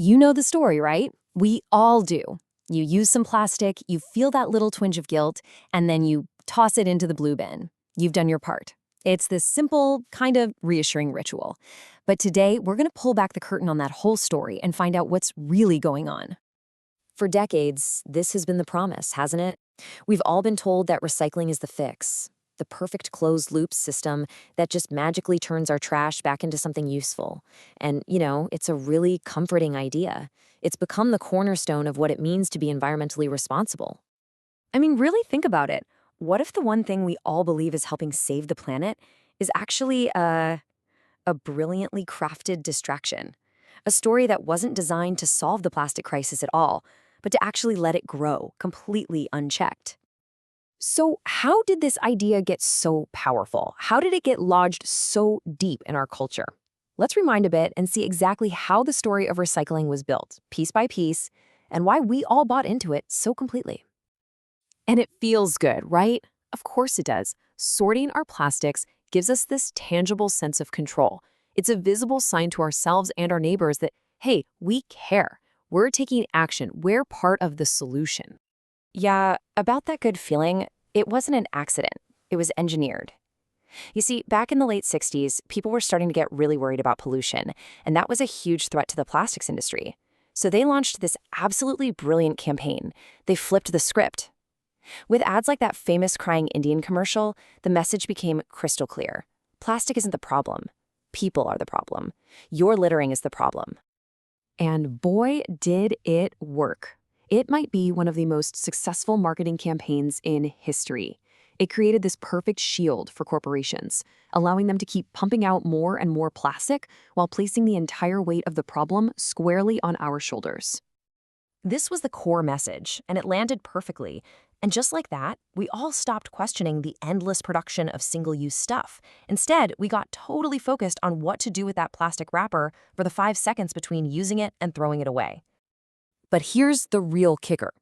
You know the story, right? We all do. You use some plastic, you feel that little twinge of guilt, and then you toss it into the blue bin. You've done your part. It's this simple, kind of reassuring ritual. But today, we're going to pull back the curtain on that whole story and find out what's really going on. For decades, this has been the promise, hasn't it? We've all been told that recycling is the fix, the perfect closed-loop system that just magically turns our trash back into something useful. And, it's a really comforting idea. It's become the cornerstone of what it means to be environmentally responsible. I mean, really think about it. What if the one thing we all believe is helping save the planet is actually a brilliantly crafted distraction? A story that wasn't designed to solve the plastic crisis at all, but to actually let it grow, completely unchecked. So how did this idea get so powerful? How did it get lodged so deep in our culture? Let's rewind a bit and see exactly how the story of recycling was built, piece by piece, and why we all bought into it so completely. And it feels good, right? Of course it does. Sorting our plastics gives us this tangible sense of control. It's a visible sign to ourselves and our neighbors that, hey, we care. We're taking action. We're part of the solution. Yeah, about that good feeling, it wasn't an accident. It was engineered. You see, back in the late 60s, people were starting to get really worried about pollution, and that was a huge threat to the plastics industry. So they launched this absolutely brilliant campaign. They flipped the script. With ads like that famous Crying Indian commercial, the message became crystal clear. Plastic isn't the problem. People are the problem. Your littering is the problem. And boy, did it work. It might be one of the most successful marketing campaigns in history. It created this perfect shield for corporations, allowing them to keep pumping out more and more plastic while placing the entire weight of the problem squarely on our shoulders. This was the core message, and it landed perfectly. And just like that, we all stopped questioning the endless production of single-use stuff. Instead, we got totally focused on what to do with that plastic wrapper for the 5 seconds between using it and throwing it away. But here's the real kicker.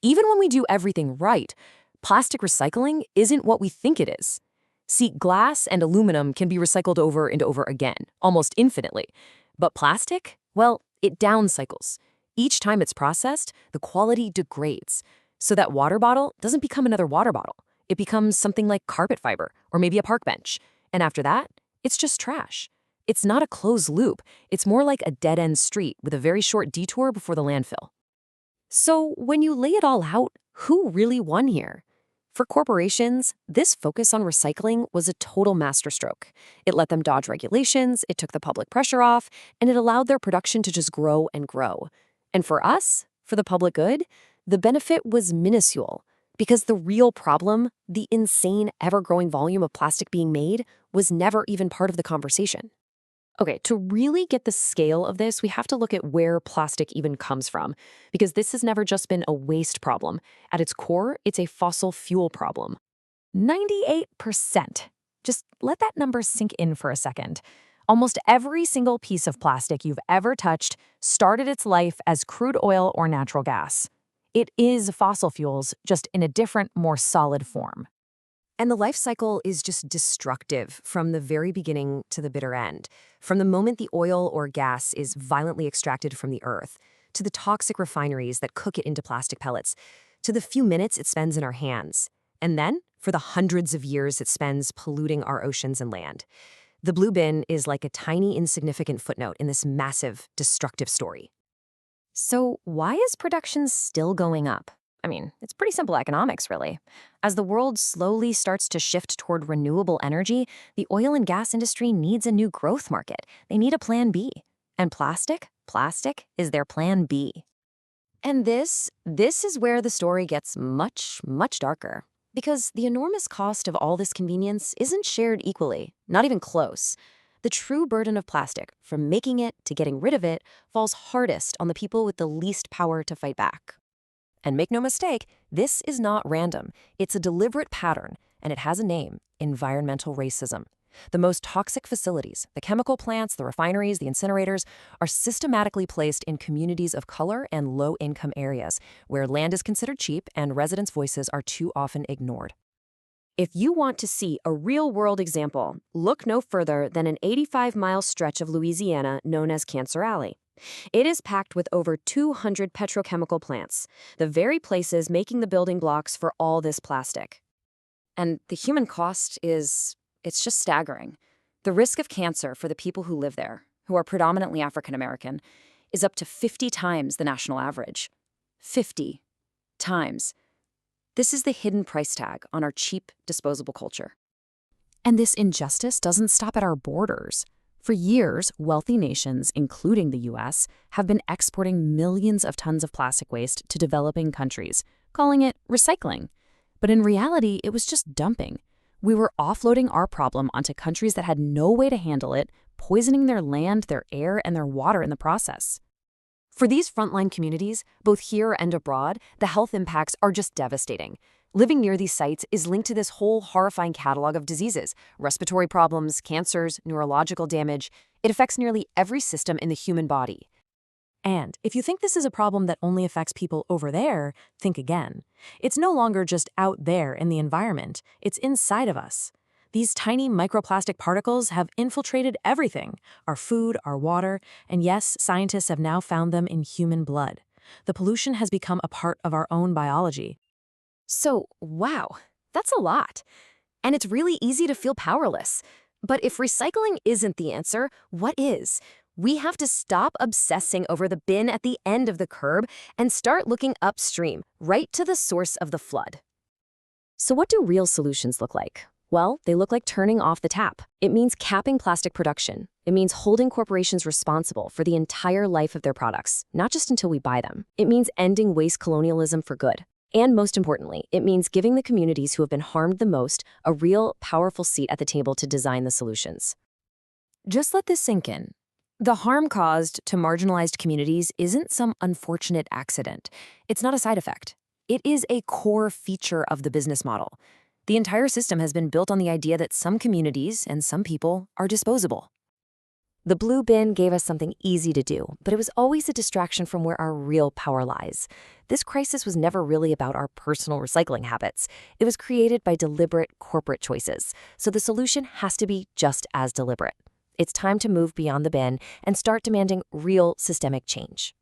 Even when we do everything right, plastic recycling isn't what we think it is. See, glass and aluminum can be recycled over and over again, almost infinitely. But plastic? Well, it downcycles. Each time it's processed, the quality degrades. So that water bottle doesn't become another water bottle. It becomes something like carpet fiber or maybe a park bench. And after that, it's just trash. It's not a closed loop. It's more like a dead-end street with a very short detour before the landfill. So when you lay it all out, who really won here? For corporations, this focus on recycling was a total masterstroke. It let them dodge regulations, it took the public pressure off, and it allowed their production to just grow and grow. And for us, for the public good, the benefit was minuscule, because the real problem, the insane, ever-growing volume of plastic being made, was never even part of the conversation. Okay, to really get the scale of this, we have to look at where plastic even comes from, because this has never just been a waste problem. At its core, it's a fossil fuel problem. 98%. Just let that number sink in for a second. Almost every single piece of plastic you've ever touched started its life as crude oil or natural gas. It is fossil fuels, just in a different, more solid form. And the life cycle is just destructive from the very beginning to the bitter end. From the moment the oil or gas is violently extracted from the earth, to the toxic refineries that cook it into plastic pellets, to the few minutes it spends in our hands, and then for the hundreds of years it spends polluting our oceans and land. The blue bin is like a tiny, insignificant footnote in this massive, destructive story. So why is production still going up? I mean, it's pretty simple economics, really. As the world slowly starts to shift toward renewable energy, the oil and gas industry needs a new growth market. They need a plan B. And plastic is their plan B. And this is where the story gets much, much darker. Because the enormous cost of all this convenience isn't shared equally, not even close. The true burden of plastic, from making it to getting rid of it, falls hardest on the people with the least power to fight back. And make no mistake, this is not random. It's a deliberate pattern, and it has a name: environmental racism. The most toxic facilities, the chemical plants, the refineries, the incinerators, are systematically placed in communities of color and low-income areas, where land is considered cheap and residents' voices are too often ignored. If you want to see a real-world example, look no further than an 85-mile stretch of Louisiana known as Cancer Alley. It is packed with over 200 petrochemical plants, the very places making the building blocks for all this plastic. And the human cost it's just staggering. The risk of cancer for the people who live there, who are predominantly African American, is up to 50 times the national average. 50 times. This is the hidden price tag on our cheap, disposable culture. And this injustice doesn't stop at our borders. For years, wealthy nations, including the US, have been exporting millions of tons of plastic waste to developing countries, calling it recycling. But in reality, it was just dumping. We were offloading our problem onto countries that had no way to handle it, poisoning their land, their air, and their water in the process. For these frontline communities, both here and abroad, the health impacts are just devastating. Living near these sites is linked to this whole horrifying catalog of diseases, respiratory problems, cancers, neurological damage. It affects nearly every system in the human body. And if you think this is a problem that only affects people over there, think again. It's no longer just out there in the environment, it's inside of us. These tiny microplastic particles have infiltrated everything, our food, our water, and yes, scientists have now found them in human blood. The pollution has become a part of our own biology. So, wow, that's a lot. And it's really easy to feel powerless. But if recycling isn't the answer, what is? We have to stop obsessing over the bin at the end of the curb and start looking upstream, right to the source of the flood. So what do real solutions look like? Well, they look like turning off the tap. It means capping plastic production. It means holding corporations responsible for the entire life of their products, not just until we buy them. It means ending waste colonialism for good. And most importantly, it means giving the communities who have been harmed the most a real, powerful seat at the table to design the solutions. Just let this sink in. The harm caused to marginalized communities isn't some unfortunate accident. It's not a side effect. It is a core feature of the business model. The entire system has been built on the idea that some communities and some people are disposable. The blue bin gave us something easy to do, but it was always a distraction from where our real power lies. This crisis was never really about our personal recycling habits. It was created by deliberate corporate choices, so the solution has to be just as deliberate. It's time to move beyond the bin and start demanding real systemic change.